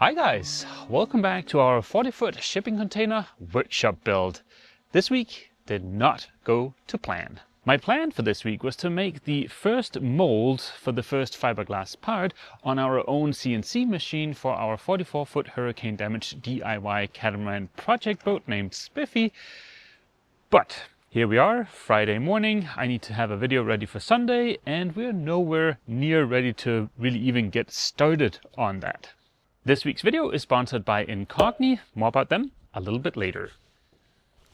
Hi guys, welcome back to our 40-foot shipping container workshop build. This week did not go to plan. My plan for this week was to make the first mold for the first fiberglass part on our own CNC machine for our 44-foot hurricane damaged DIY catamaran project boat named Spiffy. But here we are, Friday morning. I need to have a video ready for Sunday and we're nowhere near ready to really even get started on that. This week's video is sponsored by Incogni. More about them a little bit later.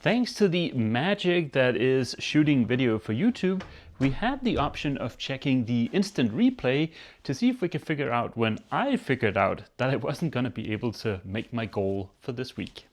Thanks to the magic that is shooting video for YouTube, we had the option of checking the instant replay to see if we could figure out when I figured out that I wasn't going to be able to make my goal for this week.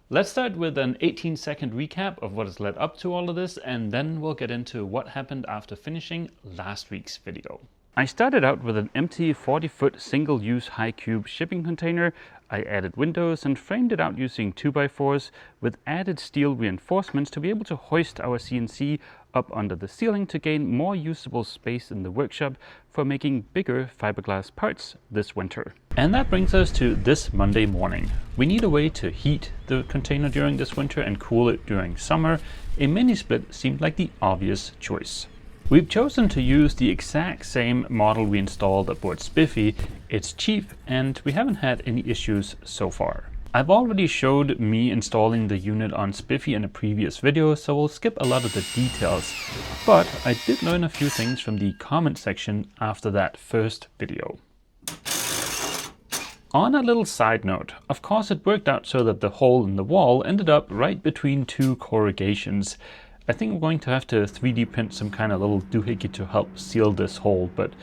Let's start with an 18-second recap of what has led up to all of this, and then we'll get into what happened after finishing last week's video. I started out with an empty 40-foot single-use high-cube shipping container. I added windows and framed it out using 2x4s with added steel reinforcements to be able to hoist our CNC up under the ceiling to gain more usable space in the workshop for making bigger fiberglass parts this winter. And that brings us to this Monday morning. We need a way to heat the container during this winter and cool it during summer. A mini split seemed like the obvious choice. We've chosen to use the exact same model we installed aboard Spiffy. It's cheap and we haven't had any issues so far. I've already showed me installing the unit on Spiffy in a previous video, so we'll skip a lot of the details. But I did learn a few things from the comment section after that first video. On a little side note, of course it worked out so that the hole in the wall ended up right between two corrugations. I think we're going to have to 3D print some kind of little doohickey to help seal this hole, but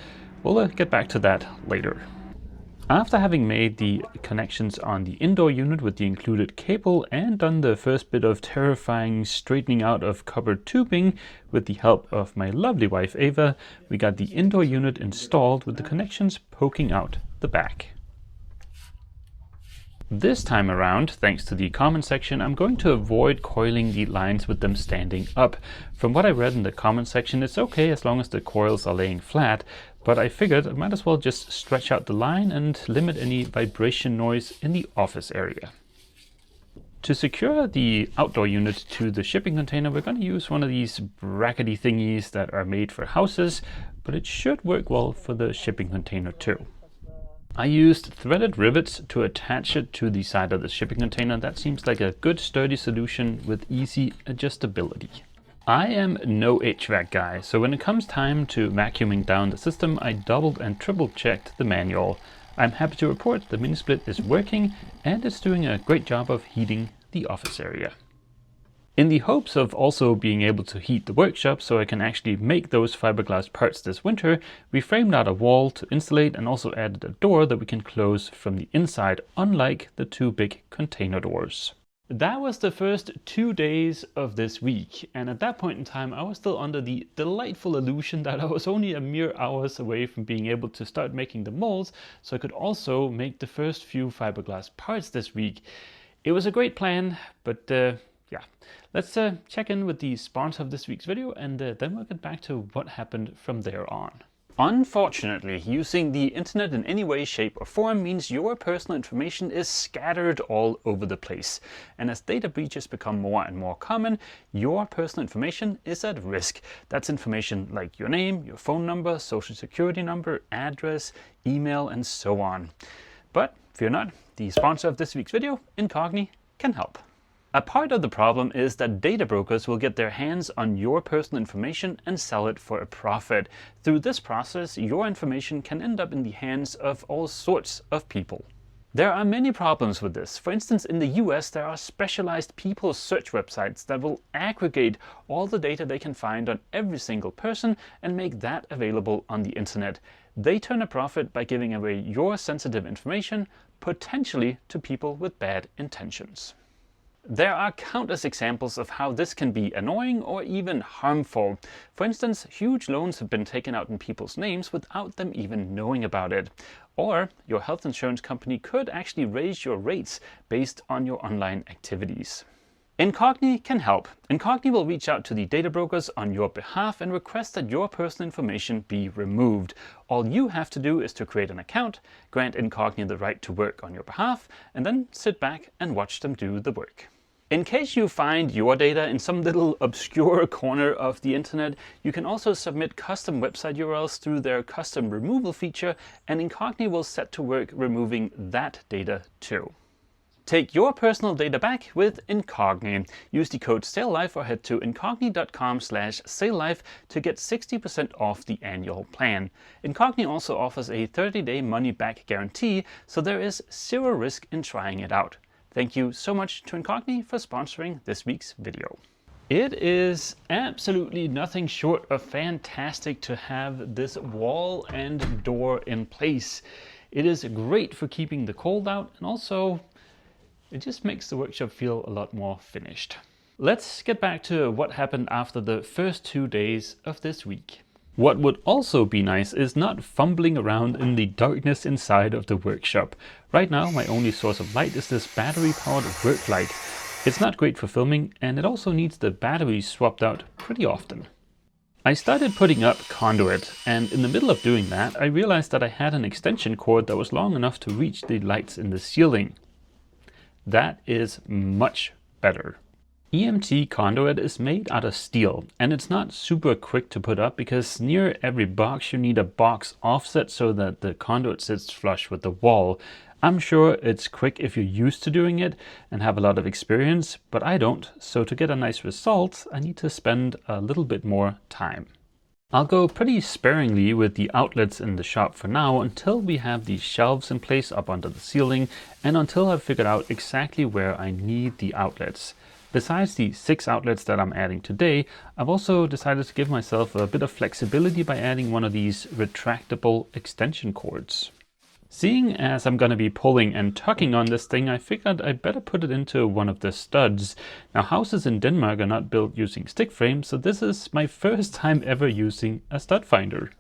we'll get back to that later. After having made the connections on the indoor unit with the included cable and done the first bit of terrifying straightening out of cupboard tubing with the help of my lovely wife Ava, we got the indoor unit installed with the connections poking out the back. This time around, thanks to the comment section, I'm going to avoid coiling the lines with them standing up. From what I read in the comment section, it's okay as long as the coils are laying flat, but I figured I might as well just stretch out the line and limit any vibration noise in the office area. To secure the outdoor unit to the shipping container, we're going to use one of these brackety thingies that are made for houses, but it should work well for the shipping container too. I used threaded rivets to attach it to the side of the shipping container. That seems like a good sturdy solution with easy adjustability. I am no HVAC guy, so when it comes time to vacuuming down the system, I doubled and triple checked the manual. I'm happy to report the mini split is working and it's doing a great job of heating the office area. In the hopes of also being able to heat the workshop so I can actually make those fiberglass parts this winter, we framed out a wall to insulate and also added a door that we can close from the inside, unlike the two big container doors. That was the first 2 days of this week, and at that point in time I was still under the delightful illusion that I was only a mere hours away from being able to start making the molds, so I could also make the first few fiberglass parts this week. It was a great plan, but yeah, let's check in with the sponsor of this week's video and then we'll get back to what happened from there on. Unfortunately, using the internet in any way, shape or form means your personal information is scattered all over the place. And as data breaches become more and more common, your personal information is at risk. That's information like your name, your phone number, social security number, address, email and so on. But fear not, the sponsor of this week's video, Incogni, can help. A part of the problem is that data brokers will get their hands on your personal information and sell it for a profit. Through this process, your information can end up in the hands of all sorts of people. There are many problems with this. For instance, in the US, there are specialized people search websites that will aggregate all the data they can find on every single person and make that available on the internet. They turn a profit by giving away your sensitive information, potentially to people with bad intentions. There are countless examples of how this can be annoying or even harmful. For instance, huge loans have been taken out in people's names without them even knowing about it. Or your health insurance company could actually raise your rates based on your online activities. Incogni can help. Incogni will reach out to the data brokers on your behalf and request that your personal information be removed. All you have to do is to create an account, grant Incogni the right to work on your behalf, and then sit back and watch them do the work. In case you find your data in some little obscure corner of the internet, you can also submit custom website URLs through their custom removal feature, and Incogni will set to work removing that data too. Take your personal data back with Incogni. Use the code SAILLIFE or head to incogni.com/saillife to get 60% off the annual plan. Incogni also offers a 30-day money-back guarantee, so there is zero risk in trying it out. Thank you so much to Incogni for sponsoring this week's video. It is absolutely nothing short of fantastic to have this wall and door in place. It is great for keeping the cold out, and also it just makes the workshop feel a lot more finished. Let's get back to what happened after the first 2 days of this week. What would also be nice is not fumbling around in the darkness inside of the workshop. Right now my only source of light is this battery-powered work light. It's not great for filming, and it also needs the batteries swapped out pretty often. I started putting up conduit, and in the middle of doing that I realized that I had an extension cord that was long enough to reach the lights in the ceiling. That is much better. EMT conduit is made out of steel, and it's not super quick to put up because near every box you need a box offset so that the conduit sits flush with the wall. I'm sure it's quick if you're used to doing it and have a lot of experience, but I don't, so to get a nice result I need to spend a little bit more time. I'll go pretty sparingly with the outlets in the shop for now until we have the shelves in place up under the ceiling and until I've figured out exactly where I need the outlets. Besides the 6 outlets that I'm adding today, I've also decided to give myself a bit of flexibility by adding one of these retractable extension cords. Seeing as I'm going to be pulling and tucking on this thing, I figured I'd better put it into one of the studs. Now, houses in Denmark are not built using stick frames, so this is my first time ever using a stud finder.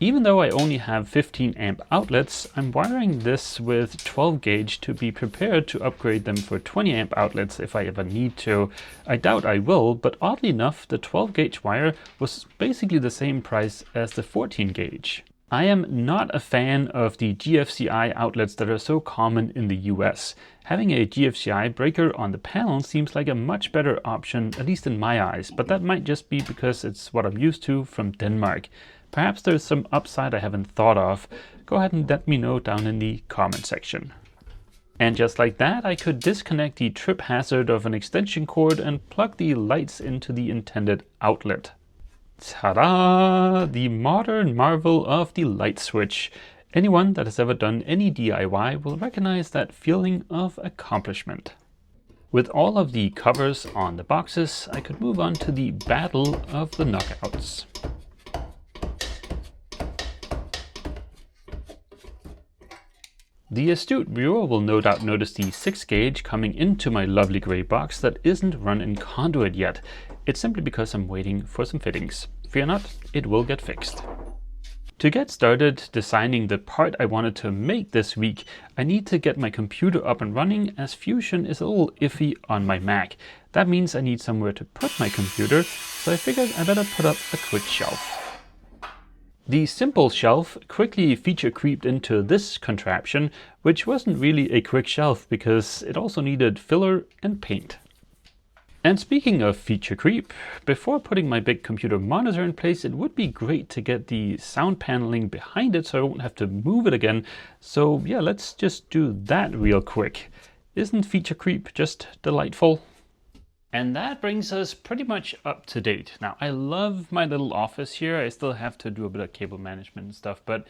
Even though I only have 15 amp outlets, I'm wiring this with 12 gauge to be prepared to upgrade them for 20 amp outlets if I ever need to. I doubt I will, but oddly enough, the 12 gauge wire was basically the same price as the 14 gauge. I am not a fan of the GFCI outlets that are so common in the US. Having a GFCI breaker on the panel seems like a much better option, at least in my eyes, but that might just be because it's what I'm used to from Denmark. Perhaps there's some upside I haven't thought of. Go ahead and let me know down in the comment section. And just like that, I could disconnect the trip hazard of an extension cord and plug the lights into the intended outlet. Ta-da! The modern marvel of the light switch. Anyone that has ever done any DIY will recognize that feeling of accomplishment. With all of the covers on the boxes, I could move on to the battle of the knockouts. The astute viewer will no doubt notice the 6 gauge coming into my lovely grey box that isn't run in conduit yet. It's simply because I'm waiting for some fittings. Fear not, it will get fixed. To get started designing the part I wanted to make this week, I need to get my computer up and running as Fusion is a little iffy on my Mac. That means I need somewhere to put my computer, so I figured I better put up a quick shelf. The simple shelf quickly feature creeped into this contraption, which wasn't really a quick shelf because it also needed filler and paint. And speaking of feature creep, before putting my big computer monitor in place, it would be great to get the sound paneling behind it so I won't have to move it again. So yeah, let's just do that real quick. Isn't feature creep just delightful? And that brings us pretty much up to date. Now, I love my little office here. I still have to do a bit of cable management and stuff, but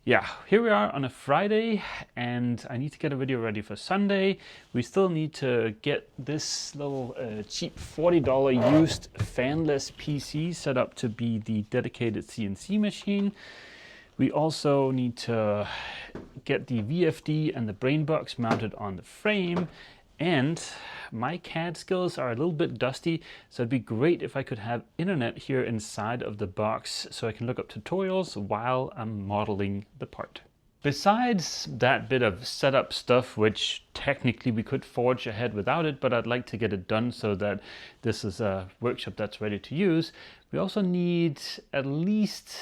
yeah, here we are on a Friday and I need to get a video ready for Sunday. We still need to get this little cheap $40 used fanless PC set up to be the dedicated CNC machine. We also need to get the VFD and the brain box mounted on the frame. And my CAD skills are a little bit dusty, so it'd be great if I could have internet here inside of the box so I can look up tutorials while I'm modeling the part. Besides that bit of setup stuff, which technically we could forge ahead without it, but I'd like to get it done so that this is a workshop that's ready to use, we also need at least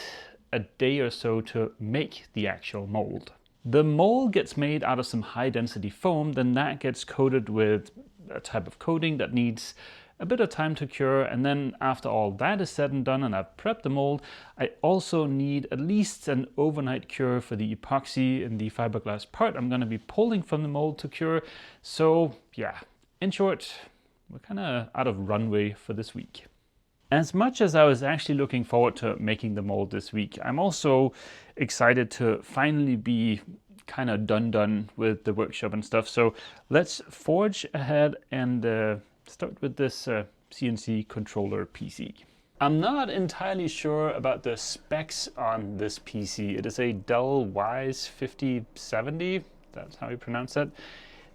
a day or so to make the actual mold. The mold gets made out of some high density foam, then that gets coated with a type of coating that needs a bit of time to cure, and then after all that is said and done and I've prepped the mold, I also need at least an overnight cure for the epoxy in the fiberglass part I'm going to be pulling from the mold to cure. So yeah, in short, we're kind of out of runway for this week. As much as I was actually looking forward to making the mold this week, I'm also excited to finally be kind of done with the workshop and stuff. So let's forge ahead and start with this CNC controller PC. I'm not entirely sure about the specs on this PC. It is a Dell Wise 5070, that's how you pronounce that.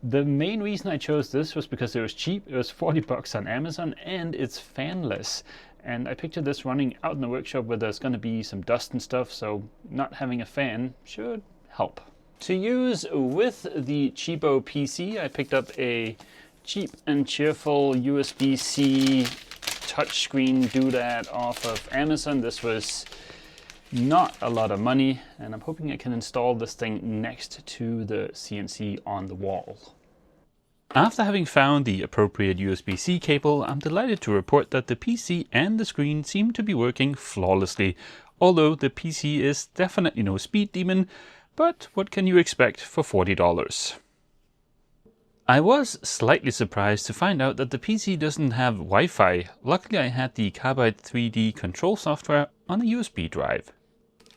The main reason I chose this was because it was cheap. It was 40 bucks on Amazon and it's fanless. And I pictured this running out in the workshop where there's going to be some dust and stuff, so not having a fan should help. To use with the cheapo PC, I picked up a cheap and cheerful USB-C touchscreen doodad off of Amazon. This was not a lot of money, and I'm hoping I can install this thing next to the CNC on the wall. After having found the appropriate USB-C cable, I'm delighted to report that the PC and the screen seem to be working flawlessly, although the PC is definitely no speed demon, but what can you expect for $40? I was slightly surprised to find out that the PC doesn't have Wi-Fi. Luckily I had the Carbide 3D control software on a USB drive.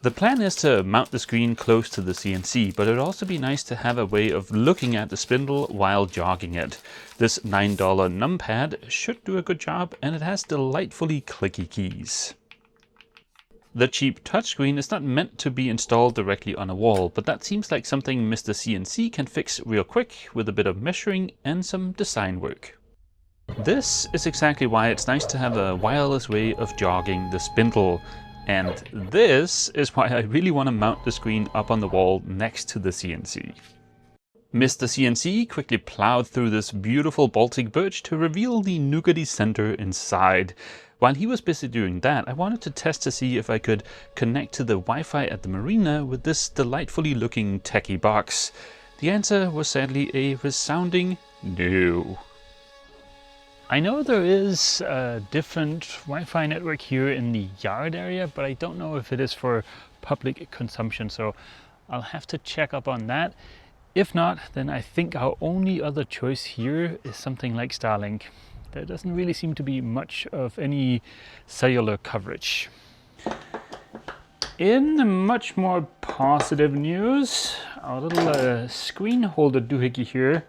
The plan is to mount the screen close to the CNC, but it'd also be nice to have a way of looking at the spindle while jogging it. This $9 numpad should do a good job, and it has delightfully clicky keys. The cheap touchscreen is not meant to be installed directly on a wall, but that seems like something Mr. CNC can fix real quick with a bit of measuring and some design work. This is exactly why it's nice to have a wireless way of jogging the spindle. And this is why I really want to mount the screen up on the wall next to the CNC. Mr. CNC quickly plowed through this beautiful Baltic birch to reveal the nougaty center inside. While he was busy doing that, I wanted to test to see if I could connect to the Wi-Fi at the marina with this delightfully looking techie box. The answer was sadly a resounding no. I know there is a different Wi-Fi network here in the yard area, but I don't know if it is for public consumption, so I'll have to check up on that. If not, then I think our only other choice here is something like Starlink. There doesn't really seem to be much of any cellular coverage. In much more positive news, our little screen holder doohickey here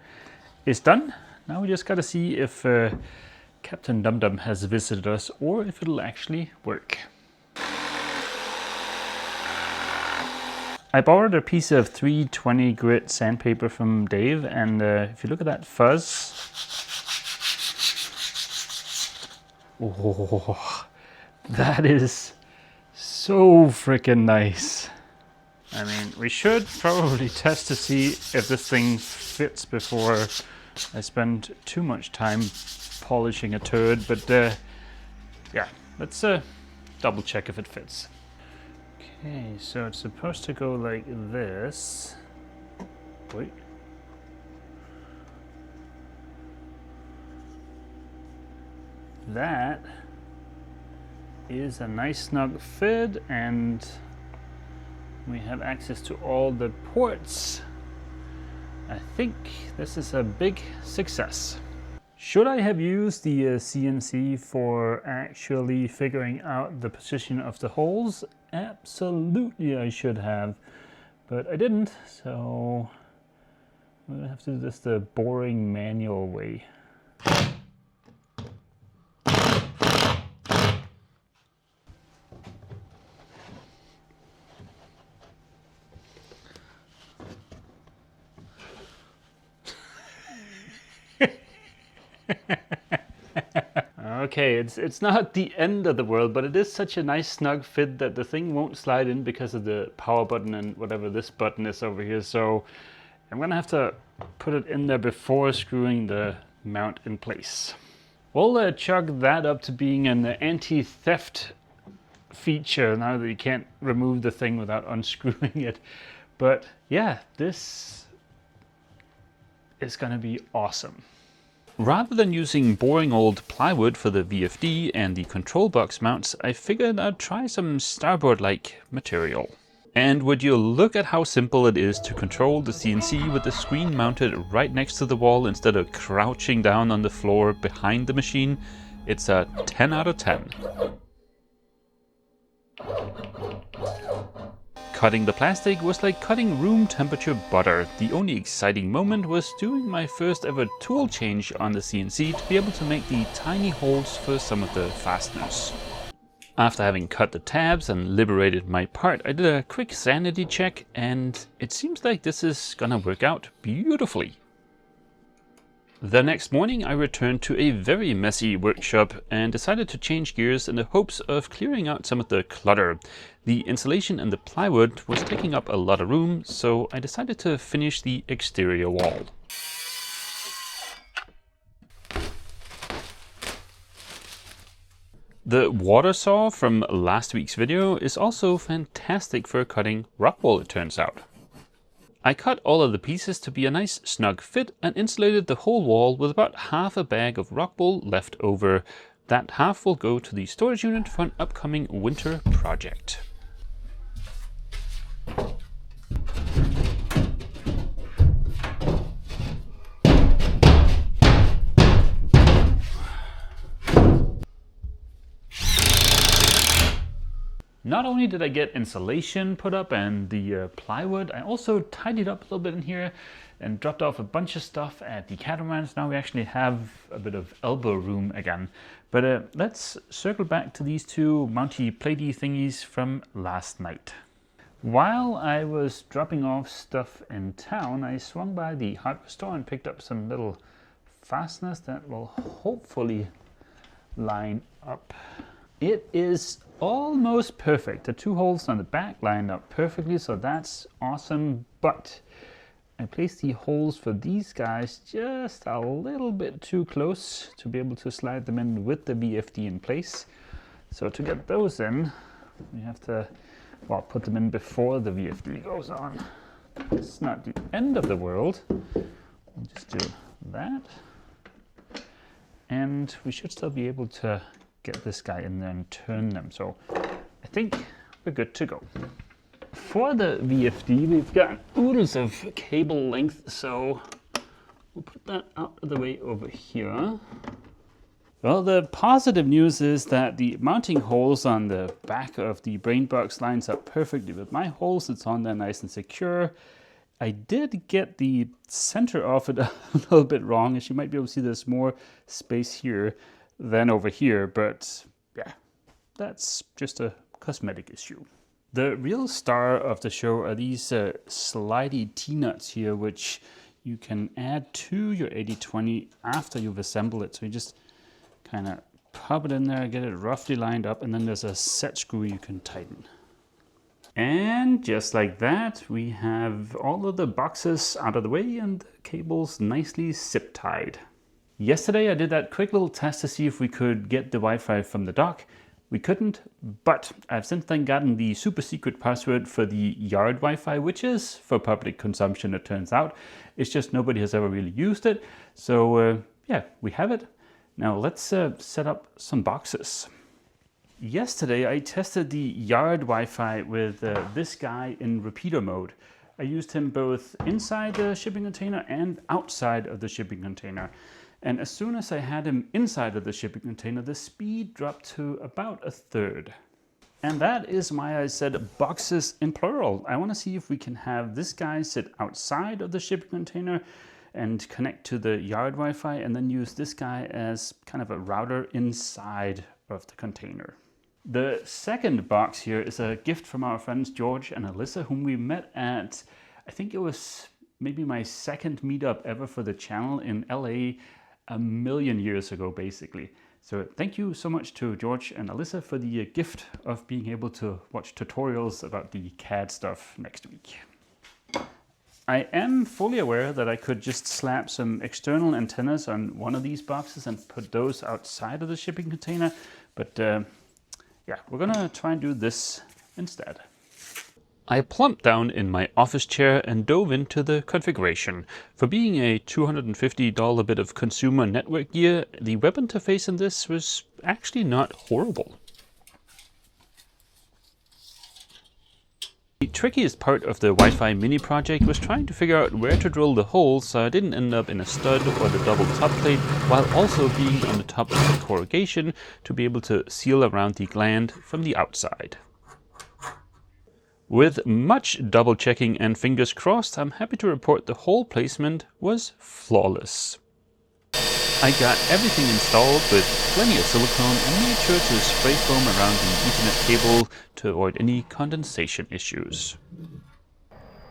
is done. Now we just gotta see if Captain Dum Dum has visited us or if it'll actually work. I borrowed a piece of 320 grit sandpaper from Dave, and if you look at that fuzz, oh, that is so freaking nice. I mean, we should probably test to see if this thing fits before I spend too much time polishing a turd, but yeah, let's double check if it fits. Okay, so it's supposed to go like this. Wait. That is a nice snug fit, and we have access to all the ports. I think this is a big success. Should I have used the CNC for actually figuring out the position of the holes? Absolutely I should have, but I didn't, so I'm gonna have to do this the boring manual way. Okay, it's not the end of the world, but it is such a nice snug fit that the thing won't slide in because of the power button and whatever this button is over here. So I'm gonna have to put it in there before screwing the mount in place. We'll chug that up to being an anti-theft feature now that you can't remove the thing without unscrewing it. But yeah, this is gonna be awesome. Rather than using boring old plywood for the VFD and the control box mounts, I figured I'd try some starboard-like material. And would you look at how simple it is to control the CNC with the screen mounted right next to the wall instead of crouching down on the floor behind the machine? It's a 10 out of 10. Cutting the plastic was like cutting room temperature butter. The only exciting moment was doing my first ever tool change on the CNC to be able to make the tiny holes for some of the fasteners. After having cut the tabs and liberated my part, I did a quick sanity check and it seems like this is gonna work out beautifully. The next morning I returned to a very messy workshop and decided to change gears in the hopes of clearing out some of the clutter. The insulation and the plywood was taking up a lot of room, so I decided to finish the exterior wall. The water saw from last week's video is also fantastic for cutting rock wool, it turns out. I cut all of the pieces to be a nice snug fit and insulated the whole wall with about half a bag of rock wool left over. That half will go to the storage unit for an upcoming winter project. Not only did I get insulation put up and the plywood, I also tidied up a little bit in here and dropped off a bunch of stuff at the catamarains. Now we actually have a bit of elbow room again. But let's circle back to these two mounty platey thingies from last night. While I was dropping off stuff in town, I swung by the hardware store and picked up some little fasteners that will hopefully line up. It is almost perfect. The two holes on the back lined up perfectly, so that's awesome. But I placed the holes for these guys just a little bit too close to be able to slide them in with the VFD in place. So to get those in, we have to, well, put them in before the VFD goes on. It's not the end of the world. We'll just do that. And we should still be able to get this guy in there and turn them. So I think we're good to go. For the VFD, we've got oodles of cable length, so we'll put that out of the way over here. Well, the positive news is that the mounting holes on the back of the brain box lines up perfectly with my holes. It's on there nice and secure. I did get the center of it a little bit wrong, as you might be able to see there's more space here than over here, but yeah, that's just a cosmetic issue. The real star of the show are these slidey T-nuts here, which you can add to your 80/20 after you've assembled it. So you just kind of pop it in there, get it roughly lined up, and then there's a set screw you can tighten. And just like that, we have all of the boxes out of the way and the cables nicely zip tied. Yesterday I did that quick little test to see if we could get the Wi-Fi from the dock. We couldn't, but I've since then gotten the super secret password for the yard Wi-Fi, which is for public consumption, it turns out. It's just nobody has ever really used it. So yeah, we have it. Now let's set up some boxes. Yesterday I tested the yard Wi-Fi with this guy in repeater mode. I used him both inside the shipping container and outside of the shipping container. And as soon as I had him inside of the shipping container, the speed dropped to about a third. And that is why I said boxes in plural. I want to see if we can have this guy sit outside of the shipping container and connect to the yard Wi-Fi, and then use this guy as kind of a router inside of the container. The second box here is a gift from our friends George and Alyssa, whom we met at, I think it was maybe my second meetup ever for the channel in LA, a million years ago, basically. So thank you so much to George and Alyssa for the gift of being able to watch tutorials about the CAD stuff next week. I am fully aware that I could just slap some external antennas on one of these boxes and put those outside of the shipping container, but yeah, we're gonna try and do this instead. I plumped down in my office chair and dove into the configuration. For being a $250 bit of consumer network gear, the web interface in this was actually not horrible. The trickiest part of the Wi-Fi mini project was trying to figure out where to drill the holes so I didn't end up in a stud or the double top plate, while also being on the top of the corrugation to be able to seal around the gland from the outside. With much double checking and fingers crossed, I'm happy to report the hole placement was flawless. I got everything installed with plenty of silicone and made sure to spray foam around the Ethernet cable to avoid any condensation issues.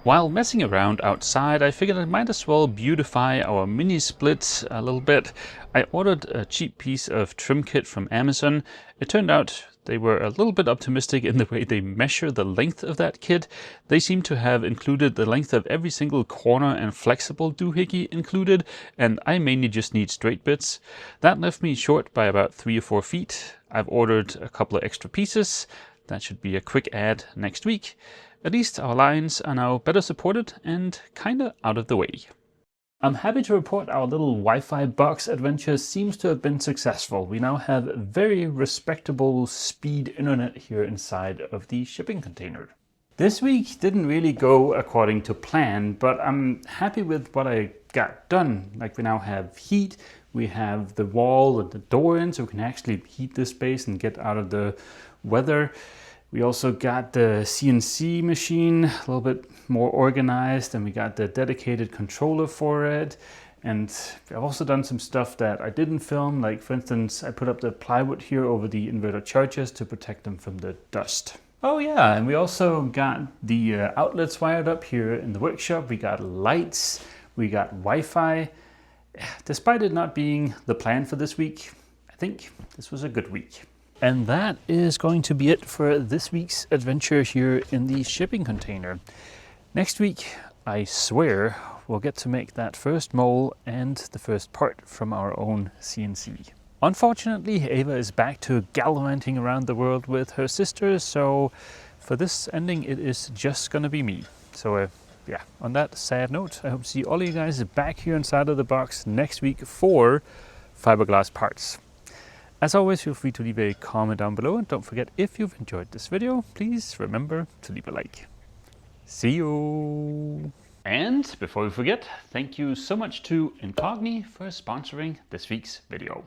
While messing around outside, I figured I might as well beautify our mini split a little bit. I ordered a cheap piece of trim kit from Amazon. It turned out they were a little bit optimistic in the way they measure the length of that kit. They seem to have included the length of every single corner and flexible doohickey included, and I mainly just need straight bits. That left me short by about 3 or 4 feet. I've ordered a couple of extra pieces. That should be a quick add next week. At least our lines are now better supported and kinda out of the way. I'm happy to report our little Wi-Fi box adventure seems to have been successful. We now have very respectable speed internet here inside of the shipping container. This week didn't really go according to plan, but I'm happy with what I got done. Like, we now have heat, we have the wall and the door in, so we can actually heat this space and get out of the weather. We also got the CNC machine a little bit more organized, and we got the dedicated controller for it. And I've also done some stuff that I didn't film, like for instance, I put up the plywood here over the inverter chargers to protect them from the dust. Oh yeah, and we also got the outlets wired up here in the workshop. We got lights, we got Wi-Fi. Despite it not being the plan for this week, I think this was a good week. And that is going to be it for this week's adventure here in the shipping container. Next week, I swear, we'll get to make that first mole and the first part from our own CNC. Unfortunately, Ava is back to gallivanting around the world with her sister, so for this ending, it is just gonna be me. So yeah, on that sad note, I hope to see all of you guys back here inside of the box next week for fiberglass parts. As always, feel free to leave a comment down below, and don't forget, if you've enjoyed this video, please remember to leave a like. See you! And before we forget, thank you so much to Incogni for sponsoring this week's video.